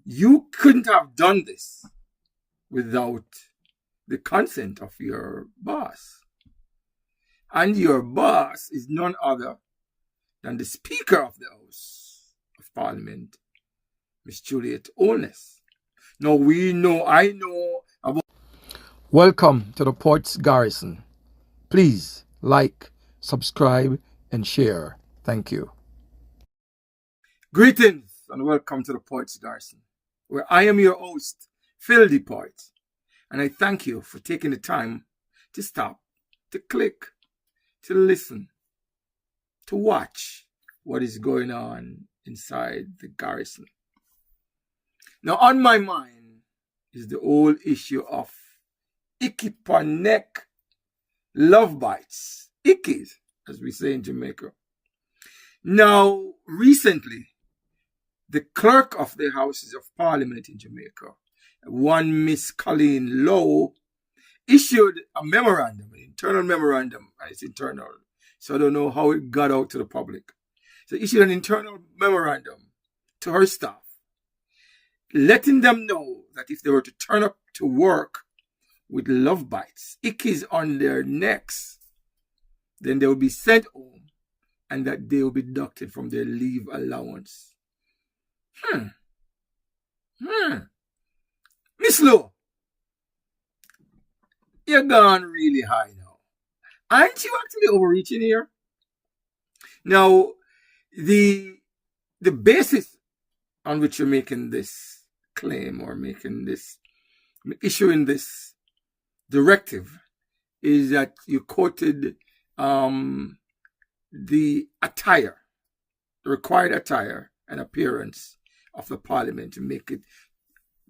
You couldn't have done this without the consent of your boss. And your boss is none other than the Speaker of the House of Parliament, Miss Juliet Onus. Now I know about. Welcome to the Port's Garrison. Please like, subscribe, and share. Thank you. Greetings and welcome to the Port's Garrison, where I am your host, Phil the Port, and I thank you for taking the time to stop, to click, to listen, to watch what is going on inside the garrison. Now, on my mind is the old issue of hickey pon neck, love bites, hickeys, as we say in Jamaica. Now, recently, the clerk of the Houses of Parliament in Jamaica, one Miss Colleen Lowe, issued a memorandum, an internal memorandum. It's internal, so I don't know how it got out to the public. So issued an internal memorandum to her staff, letting them know that if they were to turn up to work with love bites, hickeys on their necks, then they will be sent home and that they will be deducted from their leave allowance. Miss Lowe, you're gone really high now. Aren't you actually overreaching here? Now, the basis on which you're making this claim or issuing this directive is that you quoted the required attire and appearance of the Parliament to make it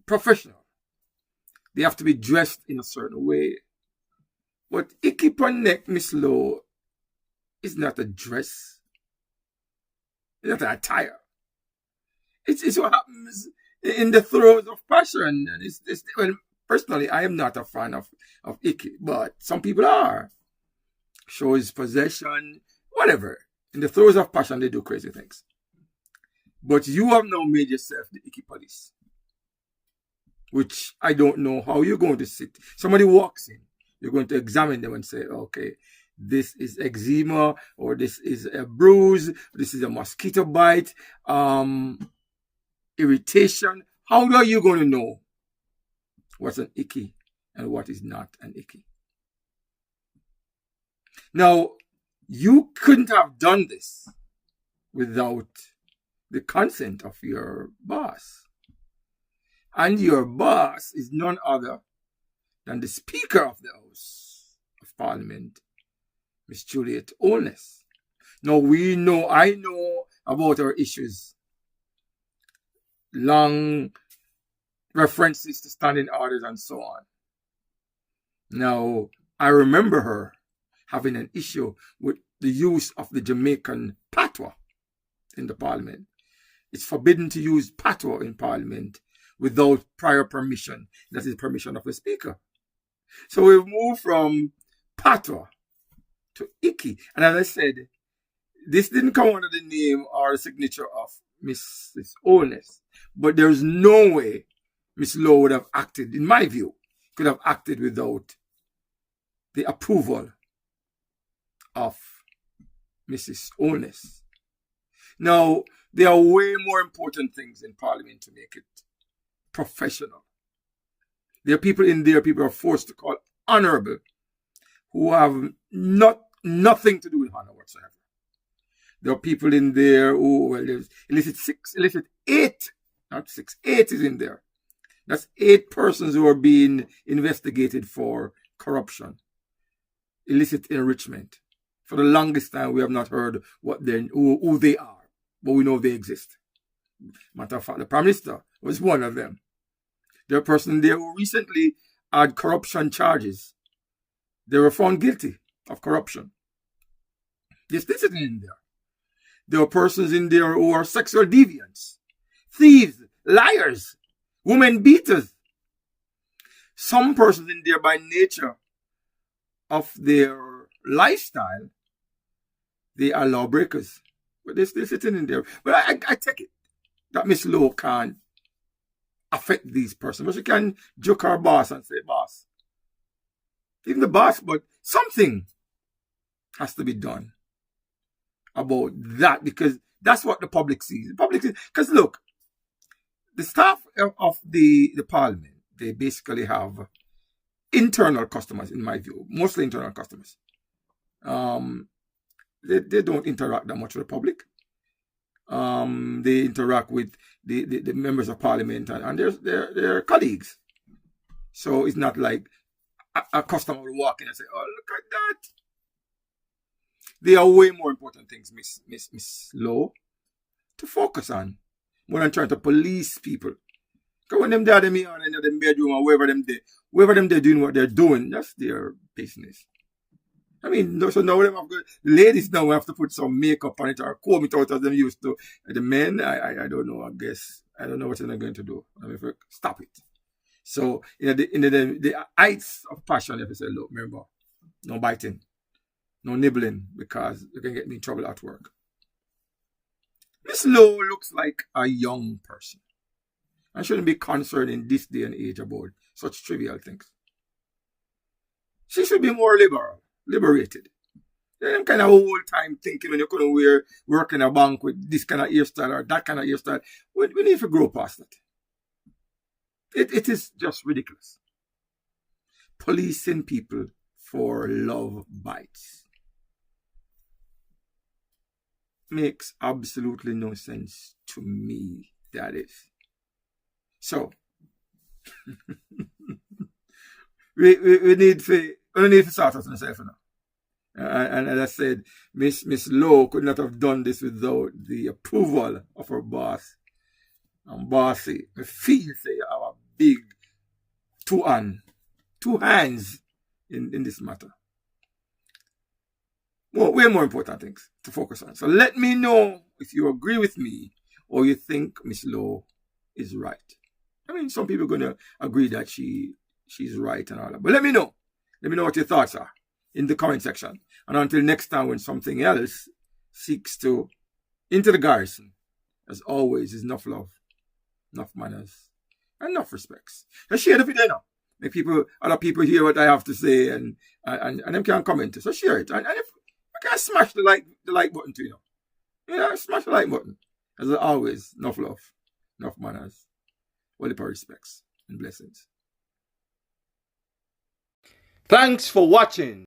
professional. They have to be dressed in a certain way. But hickey pon neck, Miss Lowe, is not a dress. It's not an attire. It's what happens in the throes of passion. And well, personally, I am not a fan of hickey, but some people are. Shows possession, whatever. In the throes of passion, they do crazy things. But you have now made yourself the hickey police, which I don't know how you're going to sit. Somebody walks in, you're going to examine them and say, okay, this is eczema, or this is a bruise, this is a mosquito bite, irritation. How are you going to know what's an hickey and what is not an hickey? Now, you couldn't have done this without the consent of your boss. And your boss is none other than the Speaker of the House of Parliament, Miss Juliet Onus. Now, I know about our issues. Long references to standing orders and so on. Now, I remember her having an issue with the use of the Jamaican patois in the Parliament. It's forbidden to use patois in Parliament without prior permission. That is permission of the Speaker. So we've moved from patois to hickey. And as I said, this didn't come under the name or the signature of Mrs. Onus. But there's no way Miss Lowe would have acted, in my view, could have acted without the approval of Mrs. Onus. Now, there are way more important things in Parliament to make it professional. There are people in there, people are forced to call honorable, who have nothing to do with honor whatsoever. There are people in there who, well, there's illicit 8, not 6, 8 is in there. That's 8 persons who are being investigated for corruption, illicit enrichment. For the longest time, we have not heard who they are, but we know they exist. Matter of fact, the Prime Minister was one of them. There are persons there who recently had corruption charges. They were found guilty of corruption. There's this in there. There are persons in there who are sexual deviants, thieves, liars, women beaters. Some persons in there by nature of their lifestyle, they are lawbreakers. But they're still sitting in there. But I take it that Miss Lowe can't affect these persons. But she can joke her boss and say, boss. Even the boss, but something has to be done about that, because that's what the public sees. The public sees, because look, the staff of the parliament, they basically have internal customers, in my view, mostly internal customers. They don't interact that much with the public. They interact with the members of parliament and their colleagues. So it's not like a customer will walk in and say, oh, look at that. There are way more important things, Miss Lowe, to focus on more than trying to police people. Because when them there, them here in the bedroom or wherever they're doing what they're doing, that's their business. I mean, so now them have got, ladies now have to put some makeup on it or comb it out as them used to. The men, I don't know, I guess. I don't know what they're going to do. I mean, stop it. So, in the heights of passion, you have to say, look, remember, no biting, no nibbling, because you can get me in trouble at work. Miss Lowe looks like a young person. I shouldn't be concerned in this day and age about such trivial things. She should be more liberated. Them kind of old time thinking when you couldn't work in a bank with this kind of hairstyle or that kind of hairstyle. We need to grow past that. It is just ridiculous. Policing people for love bites makes absolutely no sense to me, that is. So, we need to sort out ourselves now. And as I said, Miss Lowe could not have done this without the approval of her boss. And bossy, I feel say you have a big two hands in this matter. Way more important things to focus on. So let me know if you agree with me or you think Miss Lowe is right. I mean, some people are going to agree that she's right and all that. But let me know. Let me know what your thoughts are in the comment section. And until next time when something else seeks to enter the garrison, as always, is enough love, enough manners, and enough respects. Just share the video now. Make other people hear what I have to say and them can comment. So share it. And if I can smash the like button too, smash the like button. As always, enough love, enough manners, all the respects and blessings. Thanks for watching.